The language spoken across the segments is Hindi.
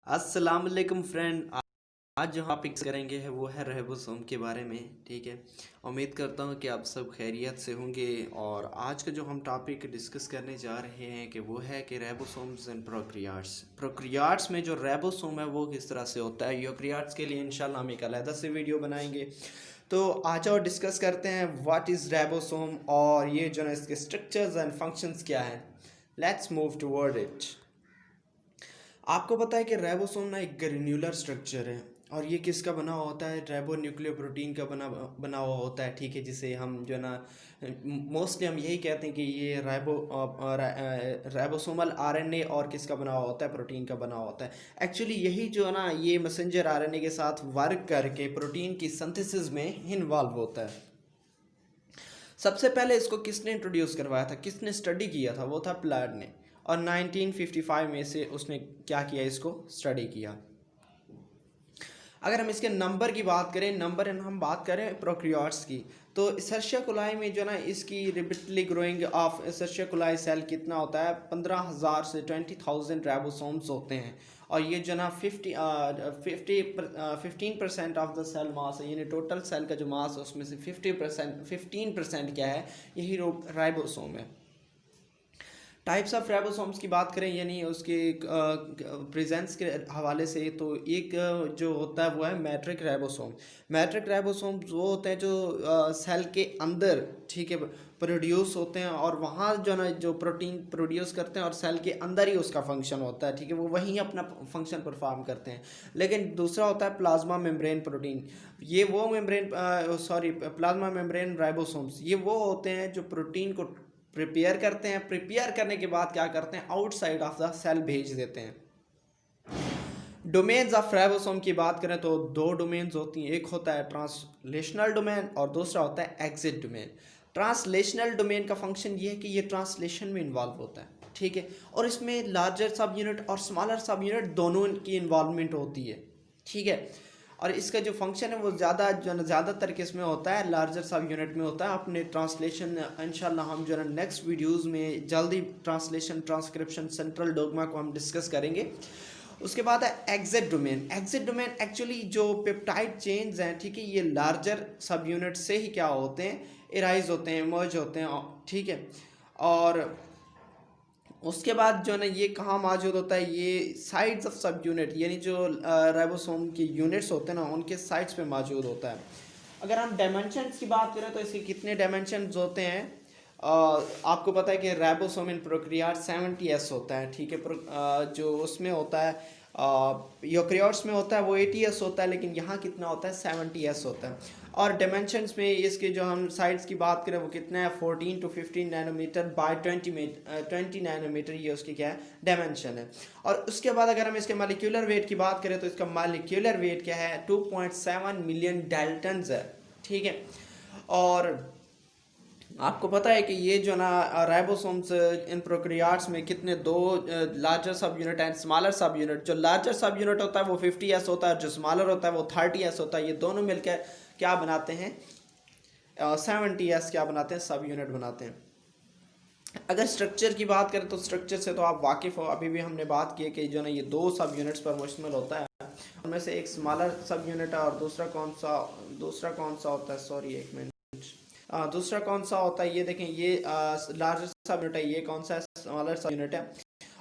अस्सलाम वालेकुम फ्रेंड। आज जो टॉपिक करेंगे है वो है रिबोसोम के बारे में। ठीक है, उम्मीद करता हूँ कि आप सब खैरियत से होंगे। और आज का जो हम टॉपिक डिस्कस करने जा रहे हैं कि वो है कि रिबोसोम्स एंड प्रोक्रियाट्स में जो रिबोसोम है वो किस तरह से होता है। यूक्रियाट्स के लिए इंशाल्लाह हम एक अलग से वीडियो बनाएंगे। तो आज और डिस्कस करते हैं व्हाट इज़ रिबोसोम और ये जो है इसके स्ट्रक्चर्स एंड फंक्शंस क्या हैं। Let's move toward it. आपको पता है कि राइबोसोम ना एक ग्रेन्युलर स्ट्रक्चर है और ये किसका बना हुआ होता है, राइबो न्यूक्लियो प्रोटीन का बना बना हुआ होता है। ठीक है, जिसे हम जो है ना मोस्टली हम यही कहते हैं कि ये राइबोसोमल आरएनए और किसका बना हुआ होता है, प्रोटीन का बना हुआ होता है। एक्चुअली यही जो है ना ये मैसेंजर आरएनए के साथ वर्क करके प्रोटीन की सिंथेसिस में इन्वॉल्व होता है। सबसे पहले इसको किसने इंट्रोड्यूस करवाया था, किसने स्टडी किया था, वो था प्लाड ने। और 1955 में से उसने क्या किया, इसको स्टडी किया। अगर हम इसके नंबर की बात करें, हम बात करें प्रोक्रियाट्स की, तो सर्शिया कोलाई में जो ना इसकी रिपिडली ग्रोइंग ऑफ सर्शिया कोलाई सेल कितना होता है, 15,000 से 20,000 राइबोसोम्स होते हैं। और ये जो ना 15% ऑफ द सेल मास है, यानी टोटल सेल का जो मास है उसमें से 15% क्या है, यही राइबोसोम है। टाइप्स ऑफ राइबोसोम्स की बात करें यानी उसके प्रेजेंस के हवाले से, तो एक जो होता है वो है मैट्रिक राइबोसोम। मैट्रिक राइबोसोम वो होते हैं जो सेल के अंदर, ठीक है, प्रोड्यूस होते हैं और वहाँ जो ना जो प्रोटीन प्रोड्यूस करते हैं और सेल के अंदर ही उसका फंक्शन होता है। ठीक है, वो वहीं अपना फंक्शन परफॉर्म करते हैं। लेकिन दूसरा होता है प्लाज्मा मेम्ब्रेन प्रोटीन। ये वो प्लाज्मा मेम्ब्रेन राइबोसोम्स ये वो होते हैं जो प्रोटीन को प्रिपेयर करते हैं। प्रिपेयर करने के बाद क्या करते हैं, आउटसाइड ऑफ द सेल भेज देते हैं। डोमेन्स ऑफ राइबोसोम की बात करें तो दो डोमेन्स होती हैं, एक होता है ट्रांसलेशनल डोमेन और दूसरा होता है एग्जिट डोमेन। ट्रांसलेशनल डोमेन का फंक्शन ये है कि ये ट्रांसलेशन में इन्वॉल्व होता है। ठीक है, और इसमें लार्जर सब यूनिट और स्मॉलर सब यूनिट दोनों की इन्वॉल्वमेंट होती है। ठीक है, और इसका जो फंक्शन है वो ज़्यादातर किस में होता है, लार्जर सब यूनिट में होता है। अपने ट्रांसलेशन इंशाल्लाह हम जो है नेक्स्ट वीडियोस में जल्दी ट्रांसलेशन ट्रांसक्रिप्शन सेंट्रल डोग्मा को हम डिस्कस करेंगे। उसके बाद है exit domain. Exit domain actually जो पेप्टाइड चेन्स हैं, ठीक है, ये लार्जर सब यूनिट से ही क्या होते हैं, इराइज होते हैं, इमर्ज होते हैं। ठीक है, और उसके बाद जो है ना ये कहाँ मौजूद होता है, ये साइड्स ऑफ सब यूनिट, यानी जो राइबोसोम की यूनिट्स होते हैं ना उनके साइड्स पे मौजूद होता है। अगर हम डायमेंशंस की बात करें तो इसके कितने डायमेंशंस होते हैं, आपको पता है कि राइबोसोम इन प्रोक्रियाट 70s होता है। ठीक है, जो उसमें होता है यूकेरियोट्स में होता है वो 80s होता है, लेकिन यहाँ कितना होता है, 70s होता है। और डायमेंशंस में इसके जो हम साइड्स की बात करें वो कितना है, 14 to 15 नैनोमीटर बाय 20 नैनोमीटर, ये उसकी क्या है, डायमेंशन है। और उसके बाद अगर हम इसके मालिक्यूलर वेट की बात करें तो इसका मालिक्यूलर वेट क्या है, 2.7 मिलियन डाल्टन्स है। ठीक है, और आपको पता है कि ये जो ना राइबोसोम्स इन प्रोक्रियाट्स में कितने दो लार्जर सब यूनिट एंड स्मॉलर सब यूनिट। जो लार्जर सब यूनिट होता है वो 50s होता है, जो स्मॉलर होता है वो 30s होता है। ये दोनों मिलकर क्या बनाते हैं, 70s क्या बनाते हैं, सब यूनिट बनाते हैं। अगर स्ट्रक्चर की बात करें तो स्ट्रक्चर से तो आप वाकिफ़ हो, अभी भी हमने बात की है कि जो ना ये दो सब यूनिट्स पर मुश्तमिल होता है। उनमें से एक स्मॉलर सब यूनिट है और दूसरा कौन सा होता है, सॉरी एक मिनट, दूसरा कौन सा होता है, ये देखें, ये लार्जर सब यूनिट है, ये कौन सा स्मॉलर सब यूनिट है।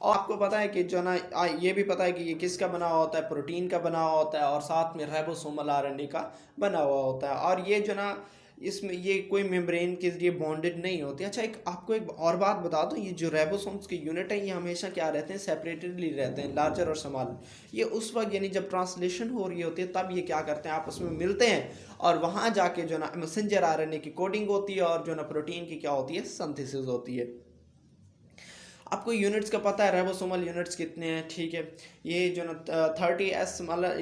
और आपको पता है कि जो ना ये भी पता है कि ये किसका बना हुआ होता है, प्रोटीन का बना हुआ होता है और साथ में राइबोसोमल आरएनए का बना हुआ होता है। और ये जो ना इसमें ये कोई मेम्ब्रेन के जरिए बॉन्डेड नहीं होती। अच्छा, एक आपको एक और बात बता दूं, ये जो राइबोसोम्स के यूनिट है ये हमेशा क्या रहते हैं, सेपरेटेडली रहते हैं, लार्जर और स्मॉलर। ये उस वक्त यानी जब ट्रांसलेशन हो रही होती है तब ये क्या करते हैं, आपस में मिलते हैं और वहाँ जाके जो ना मैसेंजर आरएनए की कोडिंग होती है और जो ना प्रोटीन की क्या होती है, सिंथेसिस होती है। आपको यूनिट्स का पता है, राइबोसोमल यूनिट्स कितने हैं। ठीक है, ये जो ना 30s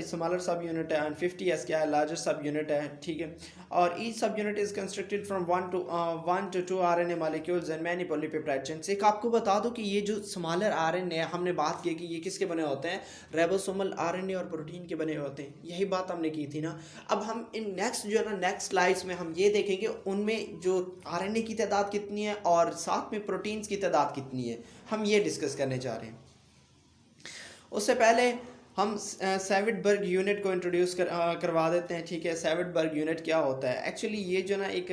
स्मॉलर सब यूनिट है एंड 50s क्या है, लार्जर सब यूनिट है। ठीक है, और ईच सब unit is constructed from 1 to 2 RNA molecules and many polypeptide chains. एक आपको बता दो कि ये जो स्मॉलर आरएनए हमने बात की कि ये किसके बने होते हैं, राइबोसोमल आरएनए और प्रोटीन के बने होते हैं, यही बात हमने की थी ना। अब हम इन नेक्स्ट जो है ना नेक्स्ट स्लाइड्स में हम ये देखेंगे उनमें जो आरएनए की तादाद कितनी है और साथ में प्रोटीन्स की तादाद कितनी है, हम ये डिस्कस करने जा रहे हैं। उससे पहले हम सेविटबर्ग यूनिट को इंट्रोड्यूस करवा देते हैं, ठीक है। सेविटबर्ग यूनिट क्या होता है एक्चुअली, ये जो ना एक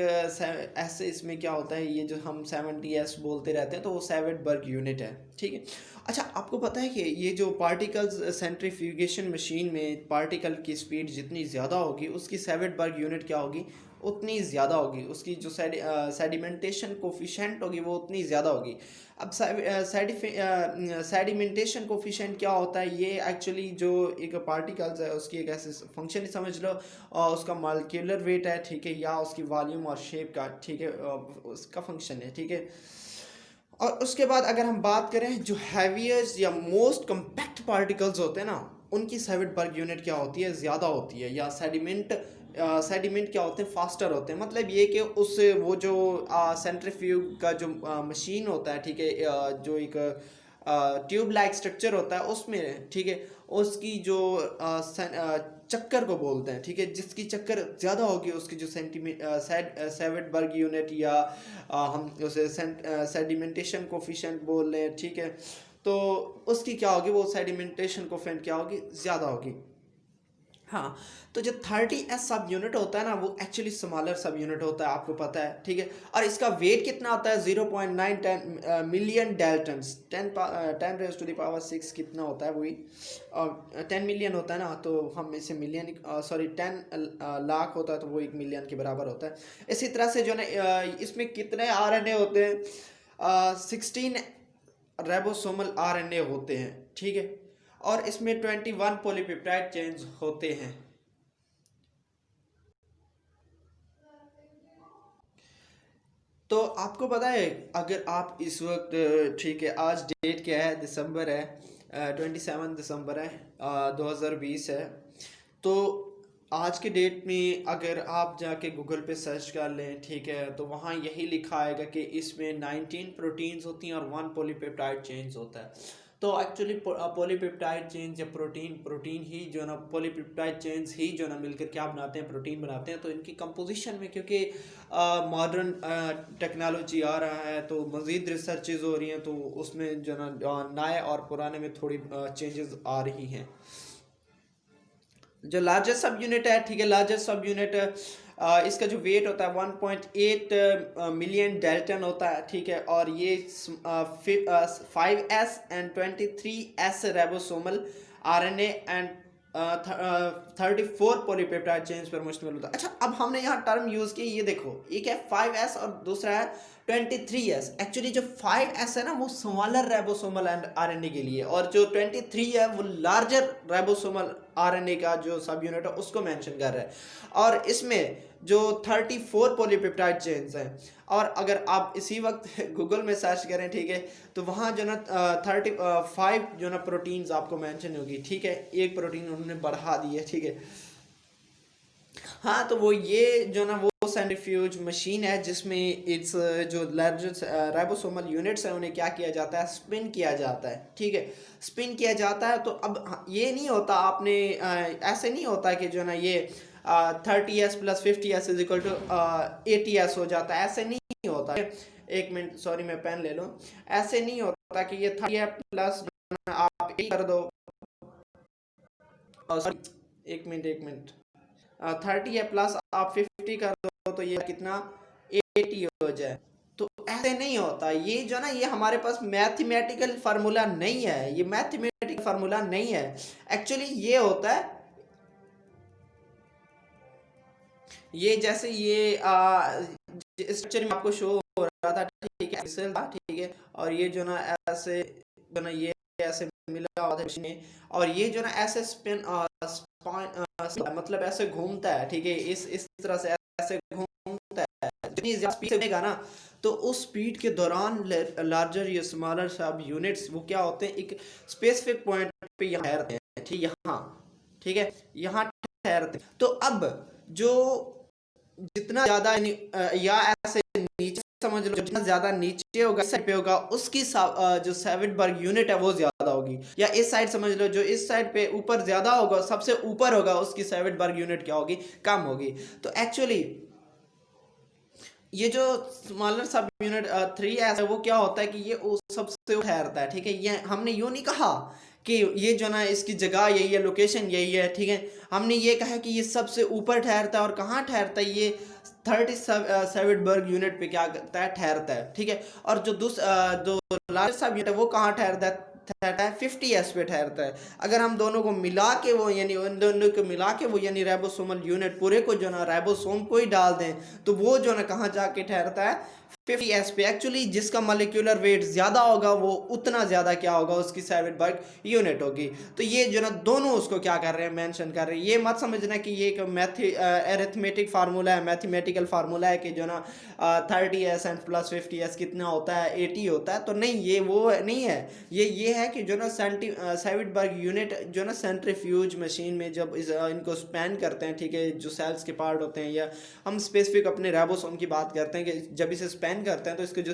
ऐसे इसमें क्या होता है, ये जो हम 70s बोलते रहते हैं तो वो सेविटबर्ग यूनिट है, ठीक है। अच्छा, आपको पता है कि ये जो पार्टिकल्स सेंट्रीफ्यूगेशन मशीन में पार्टिकल की स्पीड जितनी ज़्यादा होगी उसकी सेविटबर्ग यूनिट क्या होगी, उतनी ज़्यादा होगी। उसकी जो सेडिमेंटेशन कोफिशेंट होगी वो उतनी ज़्यादा होगी। अब सेडिमेंटेशन कोफिशेंट क्या होता है, ये एक्चुअली जो एक पार्टिकल्स है उसकी एक ऐसे फंक्शन ही समझ लो, और उसका मॉलिक्यूलर वेट है, ठीक है, या उसकी वॉल्यूम और शेप का, ठीक है, उसका फंक्शन है, ठीक है। और उसके बाद अगर हम बात करें जो हैवीएस्ट या मोस्ट कम्पैक्ट पार्टिकल्स होते हैं ना, उनकी सेविटबर्ग यूनिट क्या होती है, ज़्यादा होती है। या सेडिमेंट क्या होते हैं, फास्टर होते हैं। मतलब ये कि उस वो जो सेंट्रीफ्यूग का जो मशीन होता है, ठीक है, जो एक ट्यूब लाइक स्ट्रक्चर होता है उसमें, ठीक है, उसकी जो चक्कर को बोलते हैं, ठीक है, जिसकी चक्कर ज़्यादा होगी उसकी जो सेविटबर्ग यूनिट या हम उसे सेडिमेंटेशन कोफिशिएंट बोल रहे हैं, ठीक है, तो उसकी क्या होगी, वो सेडिमेंटेशन कोफिशिएंट क्या होगी, ज़्यादा होगी। हाँ, तो जो 30s सब यूनिट होता है ना वो एक्चुअली स्मॉलर सब यूनिट होता है, आपको पता है, ठीक है। और इसका वेट कितना होता है, 0.910 million daltons, 10 10 raise to the power 6 कितना होता है, वही 10 मिलियन होता है ना, तो हम इसे मिलियन, सॉरी 10 लाख होता है तो वो 1 मिलियन के बराबर होता है। इसी तरह से जो ना इसमें कितने आरएनए होते हैं, 16 रेबोसोमल आरएनए होते हैं, ठीक है। और इसमें 21 पॉलीपेप्टाइड चेन्स होते हैं। तो आपको पता है, अगर आप इस वक्त, ठीक है, आज डेट क्या है, दिसंबर है, 27 दिसंबर है, 2020 है। तो आज के डेट में अगर आप जाके गूगल पे सर्च कर लें, ठीक है, तो वहाँ यही लिखा आएगा कि इसमें 19 प्रोटीन्स होती हैं और 1 पॉलीपेप्टाइड चेन्स होता है। तो एक्चुअली पॉलीपेप्टाइड चेन्स या प्रोटीन प्रोटीन ही जो ना पॉलीपेप्टाइड चेन्स ही जो ना मिलकर क्या बनाते हैं, प्रोटीन बनाते हैं। तो इनकी कंपोजिशन में क्योंकि मॉडर्न टेक्नोलॉजी आ रहा है तो मज़ीद रिसर्चेज हो रही हैं, तो उसमें जो ना नए और पुराने में थोड़ी चेंजेस आ रही हैं। जो लार्जेस्ट सब यूनिट है, ठीक है, लार्जेस्ट सब यूनिट इसका जो वेट होता है 1.8 मिलियन डेल्टन होता है, ठीक है। और ये 5s and 23s ribosomal RNA and 34 polypeptide chains पर मुश्तमिल होता है। अच्छा, अब हमने यहाँ टर्म यूज़ की, ये देखो, एक है 5s और दूसरा है 23s। एक्चुअली जो 5s है ना वो स्मॉलर रेबोसोमल आरएनए के लिए, और जो 23 है वो लार्जर रेबोसोमल आरएनए का जो सब यूनिट है उसको मेंशन कर रहा है। और इसमें जो 34 पॉलीपेप्टाइड चेन्स हैं, और अगर आप इसी वक्त गूगल में सर्च करें, ठीक है, तो वहाँ जो ना 35 जो ना प्रोटीन्स आपको मेंशन होगी, ठीक है। एक प्रोटीन उन्होंने बढ़ा दी है, ठीक है। हाँ, तो वो ये जो ना वो सेंट्रीफ्यूज मशीन है जिसमें इट्स जो लार्जेस्ट राइबोसोमल यूनिट्स हैं उन्हें क्या किया जाता है, स्पिन किया जाता है, ठीक है। स्पिन किया जाता है, तो अब ये नहीं होता, आपने ऐसे नहीं होता कि जो ना ये 30s plus 50s is equal to 80s हो जाता है, ऐसे नहीं होता है। एक मिनट, सॉरी, मैं पेन ले लूँ। ऐसे नहीं होता कि ये 30 प्लस आप 80 कर दो, सॉरी, एक मिनट, 30 है प्लस आप 50 कर दो तो ये कितना 80 हो जाए। तो ऐसे नहीं होता, ये जो ना ये हमारे पास मैथमेटिकल फार्मूला नहीं है, ये मैथमेटिकल फार्मूला नहीं है। एक्चुअली ये होता है, ये जैसे ये स्ट्रक्चर में आपको शो हो रहा था, ठीक है, सेल था, ठीक है। और ये जो ना ऐसे जो ना ये ऐसे मिला हुआ था इसमें, और ये जो ना ऐसे स्पिन मतलब ऐसे घूमता है, ठीक है, इस तरह से ऐसे घूमता है। जितनी ज्यादा स्पीड से घूमेगा ना, तो उस स्पीड के दौरान लार्जर या स्मॉलर सब यूनिट्स वो क्या होते हैं, एक स्पेसिफिक पॉइंट पे यहाँ ठहरते हैं, ठीक, यहाँ, ठीक है, यहाँ ठहरते हैं। तो अब जो जितना ज्यादा या ऐसे नीचे समझ लो, जितना ज्यादा नीचे होगा, इस साइड पे होगा, उसकी जो सेविटबर्ग यूनिट है वो ज्यादा होगी। या इस साइड समझ लो, जो इस साइड पे ऊपर ज्यादा होगा, सबसे ऊपर होगा, उसकी सेविटबर्ग यूनिट क्या होगी, कम होगी। तो एक्चुअली ये जो स्मॉलर सब यूनिट 3s है वो क्या होता है कि ये सबसे ठहरता है, ठीक है। ये हमने यूं नहीं कहा कि ये जो ना इसकी जगह यही है, लोकेशन यही है, ठीक है। हमने ये कहा कि ये सबसे ऊपर ठहरता है, और कहाँ ठहरता है ये 37 यूनिट पे क्या करता है, ठहरता है, ठीक है। और जो लार्जेस्ट सब यूनिट है वो कहाँ ठहरता है 50s पे ठहरता है। अगर हम दोनों को मिला के वो यानी उन दोनों को मिला के वो यानी राइबोसोमल यूनिट पूरे को जो ना राइबोसोम को ही डाल दें, तो वो जो ना कहाँ जाके ठहरता है 50s पे। एक्चुअली जिसका मॉलिक्यूलर वेट ज़्यादा होगा वो उतना ज़्यादा क्या होगा, उसकी सैविटबर्ग यूनिट होगी। तो ये जो ना दोनों उसको क्या कर रहे हैं, मेंशन कर रहे हैं। ये मत समझना कि ये एक एरिथमेटिक फार्मूला है, मैथमेटिकल फार्मूला है कि जो ना 30s एंड प्लस 50s कितना होता है, 80 होता है। तो नहीं, ये वो नहीं है। ये है कि जो ना सैविटबर्ग यूनिट जो ना सेंट्रीफ्यूज मशीन में जब इनको स्पैन करते हैं, ठीक है, जो सेल्स के पार्ट होते हैं, या हम स्पेसिफिक अपने राइबोसोम की बात करते हैं कि जब इसे स्पैन करते हैं तो इसके जो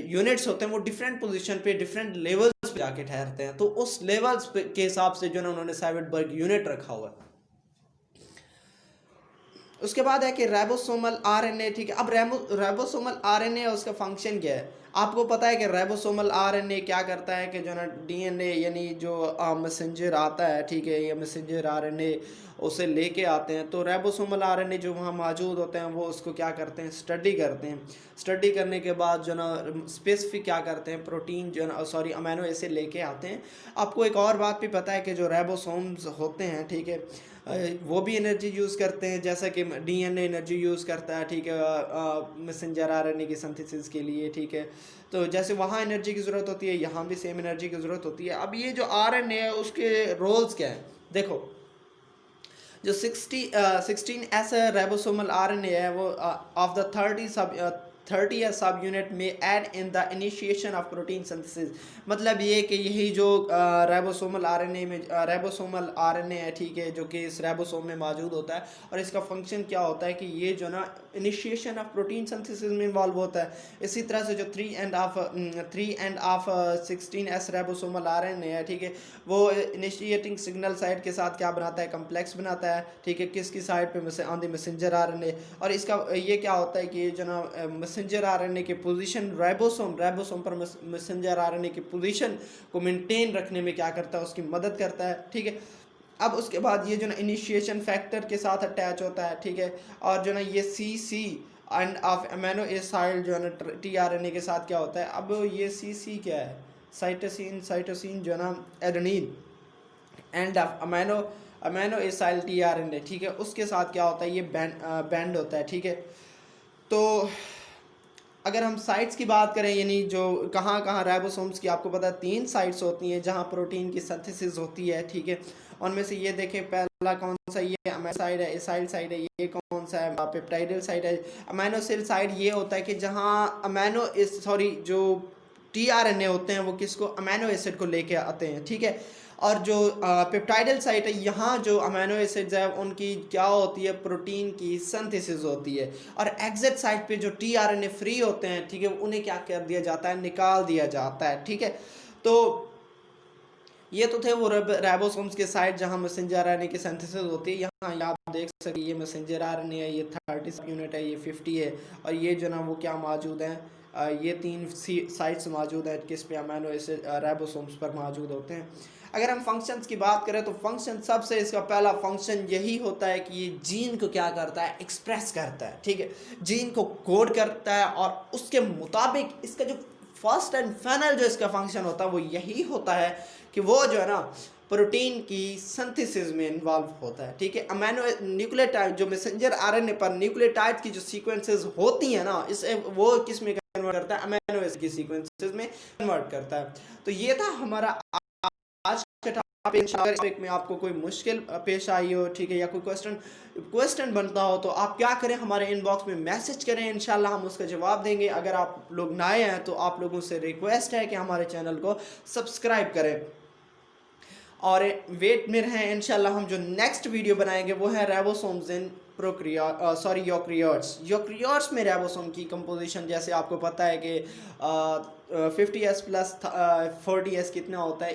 यूनिट्स होते हैं वो डिफरेंट पोजीशन पे, डिफरेंट लेवल्स पे जाके ठहरते हैं। तो उस लेवल्स के हिसाब से जो ना उन्होंने सैविटबर्ग यूनिट रखा हुआ है। उसके बाद है कि राइबोसोमल आरएनए, ठीक है। अब राइबोसोमल आरएनए उसका फंक्शन क्या है, आपको पता है कि राइबोसोमल आरएनए क्या करता है कि जो ना डीएनए यानी जो मैसेंजर आता है, ठीक है, ये मैसेंजर आरएनए उसे लेके आते हैं। तो राइबोसोमल आरएनए जो वहाँ मौजूद होते हैं वो उसको क्या करते हैं, स्टडी करते हैं। स्टडी करने के बाद जो ना स्पेसिफिक क्या करते हैं, प्रोटीन जो ना सॉरी अमीनो एसिड लेके आते हैं। आपको एक और बात भी पता है कि जो राइबोसोम्स होते हैं, ठीक है, वो भी एनर्जी यूज़ करते हैं, जैसा कि डीएनए एनर्जी यूज़ करता है, ठीक है, मैसेंजर आरएनए की सिंथेसिस के लिए, ठीक है। तो जैसे वहाँ एनर्जी की ज़रूरत होती है, यहाँ भी सेम एनर्जी की ज़रूरत होती है। अब ये जो आरएनए है उसके रोल्स क्या हैं, देखो। जो 16S राइबोसोमल आरएनए है वो ऑफ द 30 सब यूनिट में add in the initiation of protein synthesis. मतलब ये कि यही जो राइबोसोमल आरएनए में राइबोसोमल आरएनए है, ठीक है, जो कि इस राइबोसोम में मौजूद होता है, और इसका फंक्शन क्या होता है कि ये जो ना इनिशिएशन ऑफ प्रोटीन सिंथेसिस में इन्वॉल्व होता है। इसी तरह से जो 3 end of 16S ribosomal RNA है, ठीक है, वो इनिशिएटिंग सिग्नल साइट के साथ क्या बनाता है, कम्प्लेक्स बनाता है, ठीक है, किसकी साइड पे, ऑन द मैसेंजर आरएनए। और इसका ये क्या होता है कि जो ना मैसेंजर आरएनए की पोजीशन राइबोसोम पर मैसेंजर आरएनए की पोजीशन को मेंटेन रखने में क्या करता है, उसकी मदद करता है, ठीक है। अब उसके बाद ये जो ना इनिशिएशन फैक्टर के साथ अटैच होता है, ठीक है। और जो ना ये सी एंड ऑफ अमीनो एसिड जो है ना टीआरएनए के साथ क्या होता है। अब ये सी क्या है, साइटोसिन जो ना adenine end of amino acid tRNA, ठीक है, उसके साथ क्या होता है, ये बैंड होता है, ठीक है। तो अगर हम साइट्स की बात करें, यानी जो कहाँ कहाँ राइबोसोम्स की, आपको पता है 3 साइट्स होती हैं जहाँ प्रोटीन की सिंथेसिस होती है, ठीक है। उनमें से ये देखें, पहला कौन सा, ये अमीनो साइड है, एसाइल साइड है। ये कौन सा है, पेप्टाइडल साइड है। अमीनोसिल साइड ये होता है कि जहाँ जो टीआरएनए होते हैं वो किसको, अमीनो एसिड को लेके आते हैं, ठीक है। और जो पेप्टाइडल साइट है, यहाँ जो अमीनो एसिड्स है उनकी क्या होती है, प्रोटीन की सिंथेसिस होती है। और एग्जिट साइट पे जो टीआरएनए फ्री होते हैं, ठीक है, उन्हें क्या कर दिया जाता है, निकाल दिया जाता है, ठीक है। तो ये तो थे वो राइबोसोम्स के साइड जहाँ मैसेंजर आरएनए की सिंथेसिस होती है। यहाँ आप देख सकते ये मैसेंजर आरएनए है, ये 30 यूनिट है, ये 50 है, और ये जो ना वो क्या मौजूद हैं, ये 3 साइट्स मौजूद हैं किस पे, अमीनो एसिड राइबोसोम्स पर मौजूद होते हैं। अगर हम फंक्शंस की बात करें तो फंक्शन सबसे इसका पहला फंक्शन यही होता है कि ये जीन को क्या करता है, एक्सप्रेस करता है, ठीक है, जीन को कोड करता है। और उसके मुताबिक इसका जो फर्स्ट एंड फाइनल जो इसका फंक्शन होता है वो यही होता है कि वो जो है ना प्रोटीन की सिंथेसिस में इन्वॉल्व होता है, ठीक है। अमीनो न्यूक्लियोटाइड जो मैसेंजर आरएनए पर न्यूक्लियोटाइड की जो सीक्वेंसेस होती हैं ना, इसे वो किस में कन्वर्ट करता है, अमीनो एसिड की सीक्वेंसेस में कन्वर्ट करता है। तो ये था हमारा आज का टॉपिक। में आपको कोई मुश्किल पेश आई हो, ठीक है, या कोई क्वेश्चन बनता हो तो आप क्या करें, हमारे इनबॉक्स में मैसेज करें, इंशाल्लाह हम उसका जवाब देंगे। अगर आप लोग नए हैं तो आप लोगों से रिक्वेस्ट है कि हमारे चैनल को सब्सक्राइब करें और वेट में रहें। इंशाल्लाह हम जो नेक्स्ट वीडियो बनाएंगे वो है राइबोसोम्स इन यूकैरियोट्स में राइबोसोम की कंपोजिशन। जैसे आपको पता है कि 50S प्लस 40S कितना होता है,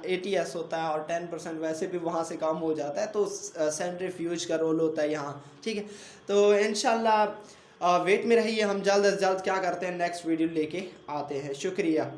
80S होता है, और 10% वैसे भी वहाँ से कम हो जाता है। तो सेंट्रीफ्यूज का रोल होता है यहाँ, ठीक है। तो इंशाल्लाह वेट में रहिए, हम जल्द अज जल्द क्या करते हैं, नेक्स्ट वीडियो लेके आते हैं। शुक्रिया।